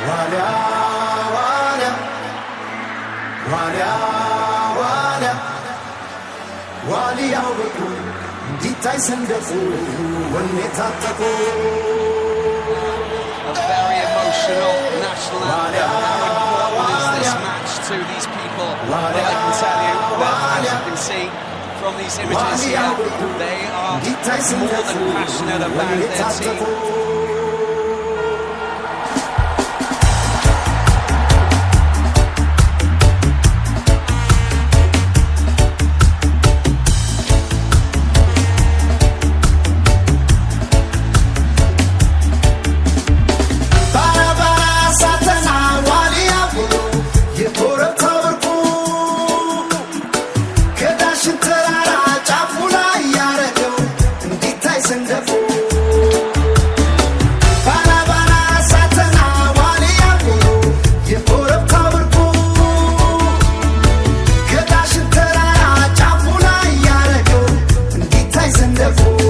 ዋልያ ዋልያ ዋልያ ዋልያ ዋልያው በቁ እንዲታይ ሰንደቁ ወኔ ታጠቁ very emotional national anthem. How important is this match to these people? Well, I can tell you that, as you can see from these images here, they are more than passionate about their team. Wonderful.